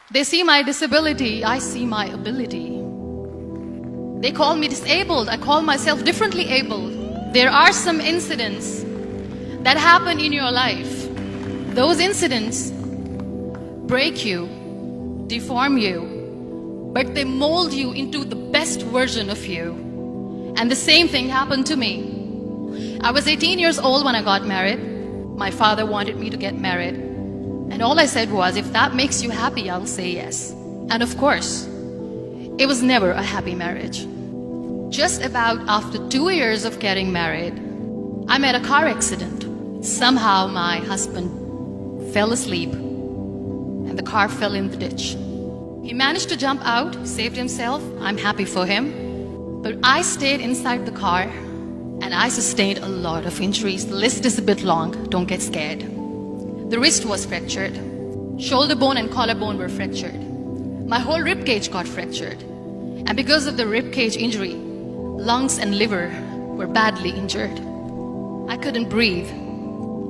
They see my disability, I see my ability. They call me disabled, I call myself differently abled. There are some incidents that happen in your life. Those incidents break you, deform you, but they mold you into the best version of you. And the same thing happened to me. I was 18 years old when I got married. My father wanted me to get married. And all I said was, if that makes you happy, I'll say yes. And of course, it was never a happy marriage. Just about after 2 years of getting married, I met a car accident. Somehow my husband fell asleep and the car fell in the ditch. He managed to jump out, saved himself. I'm happy for him. But I stayed inside the car and I sustained a lot of injuries. The list is a bit long, don't get scared. The wrist was fractured. Shoulder bone and collarbone were fractured. My whole rib cage got fractured. And because of the rib cage injury, lungs and liver were badly injured. I couldn't breathe.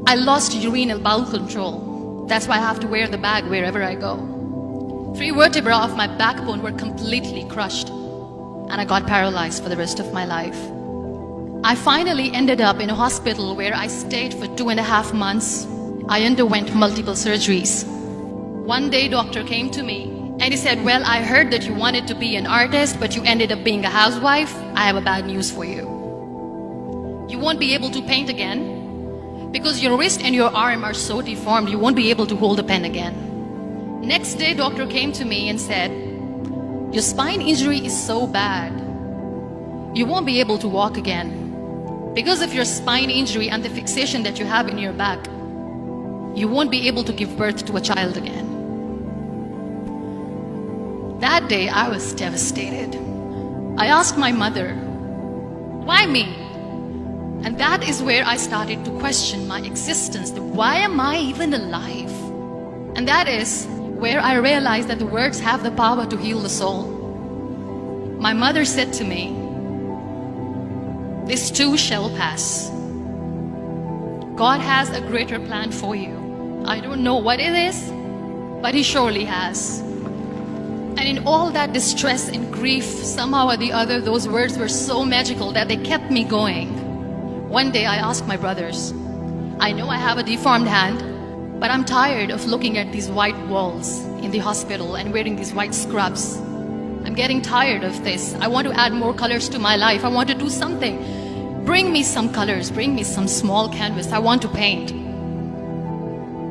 I lost urinary bowel control. That's why I have to wear the bag wherever I go. 3 vertebrae of my backbone were completely crushed. And I got paralyzed for the rest of my life. I finally ended up in a hospital where I stayed for 2.5 months. I underwent multiple surgeries. One day, doctor came to me and he said, well, I heard that you wanted to be an artist, but you ended up being a housewife. I have a bad news for you. You won't be able to paint again because your wrist and your arm are so deformed, you won't be able to hold a pen again. Next day, doctor came to me and said, your spine injury is so bad, you won't be able to walk again. Because of your spine injury and the fixation that you have in your back, you won't be able to give birth to a child again. That day, I was devastated. I asked my mother, why me? And that is where I started to question my existence. Why am I even alive? And that is where I realized that the words have the power to heal the soul. My mother said to me, this too shall pass. God has a greater plan for you. I don't know what it is, but He surely has. And in all that distress and grief, somehow or the other, those words were so magical that they kept me going. One day I asked my brothers, I know I have a deformed hand, but I'm tired of looking at these white walls in the hospital and wearing these white scrubs. I'm getting tired of this. I want to add more colors to my life. I want to do something. Bring me some colors, bring me some small canvas. I want to paint.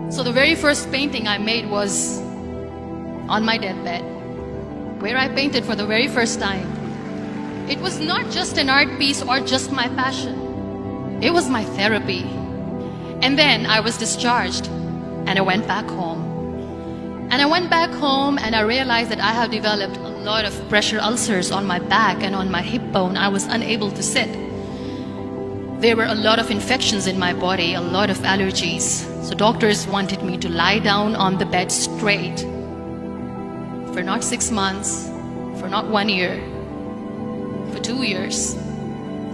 So the very first painting I made was on my deathbed, where I painted for the very first time. It was not just an art piece or just my passion. It was my therapy. And then I was discharged and I went back home. And I went back home and I realized that I have developed a lot of pressure ulcers on my back and on my hip bone. I was unable to sit. There were a lot of infections in my body, a lot of allergies. So doctors wanted me to lie down on the bed straight for not 6 months, for not 1 year, for 2 years.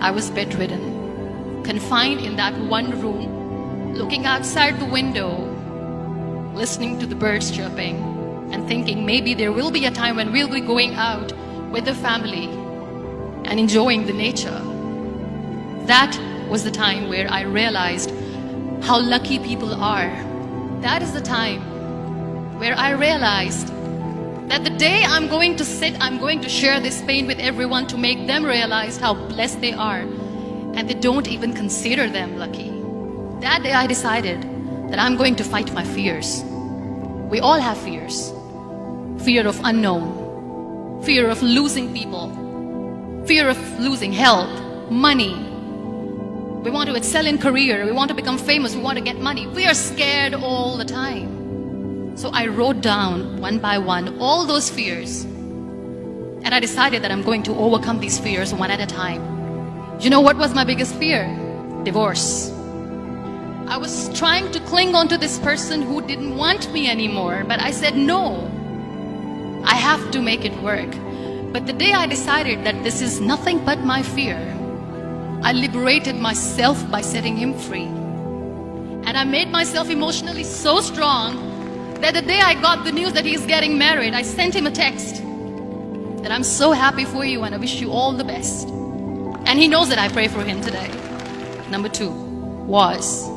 I was bedridden, confined in that one room, looking outside the window, listening to the birds chirping and thinking maybe there will be a time when we'll be going out with the family and enjoying the nature. That was the time where I realized how lucky people are. That is the time where I realized that the day I'm going to sit, I'm going to share this pain with everyone to make them realize how blessed they are, and they don't even consider them lucky. That day I decided that I'm going to fight my fears. We all have fears. Fear of unknown, fear of losing people, fear of losing health, money. We want to excel in career, we want to become famous, we want to get money. We are scared all the time. So I wrote down one by one all those fears. And I decided that I'm going to overcome these fears one at a time. You know what was my biggest fear? Divorce. I was trying to cling on to this person who didn't want me anymore, but I said no. I have to make it work. But the day I decided that this is nothing but my fear, I liberated myself by setting him free. And I made myself emotionally so strong that the day I got the news that he's getting married, I sent him a text that I'm so happy for you and I wish you all the best. And he knows that I pray for him today. Number 2 was,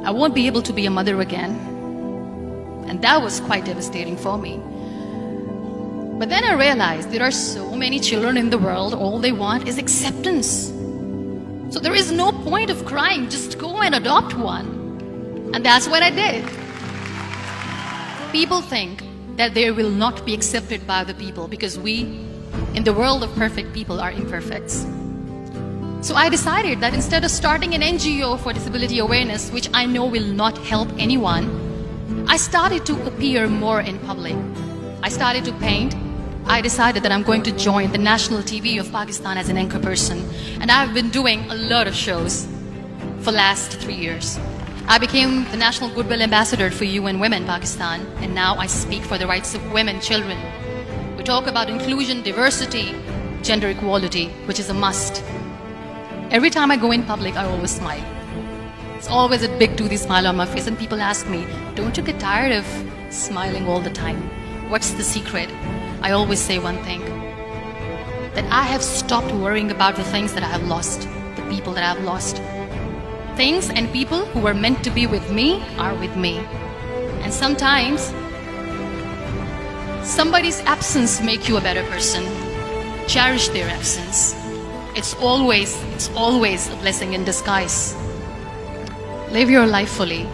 I won't be able to be a mother again. And that was quite devastating for me. But then I realized there are so many children in the world, all they want is acceptance. So there is no point of crying, just go and adopt one. And that's what I did. People think that they will not be accepted by the people because we, in the world of perfect people, are imperfects. So I decided that instead of starting an NGO for disability awareness, which I know will not help anyone, I started to appear more in public. I started to paint. I decided that I'm going to join the national TV of Pakistan as an anchor person. And I've been doing a lot of shows for the last 3 years. I became the National Goodwill Ambassador for UN Women Pakistan, and now I speak for the rights of women, children. We talk about inclusion, diversity, gender equality, which is a must. Every time I go in public, I always smile. It's always a big toothy smile on my face, and people ask me, don't you get tired of smiling all the time? What's the secret? I always say one thing, that I have stopped worrying about the things that I have lost, the people that I have lost. Things and people who were meant to be with me are with me. And sometimes somebody's absence makes you a better person. Cherish their absence. It's always a blessing in disguise. Live your life fully.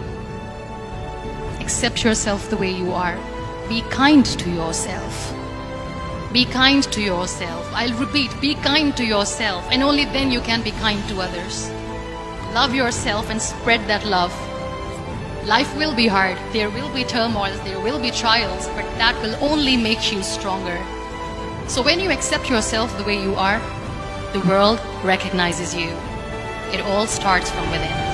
Accept yourself the way you are. Be kind to yourself. Be kind to yourself. I'll repeat, be kind to yourself, and only then you can be kind to others. Love yourself and spread that love. Life will be hard. There will be turmoils, there will be trials, but that will only make you stronger. So when you accept yourself the way you are, the world recognizes you. It all starts from within.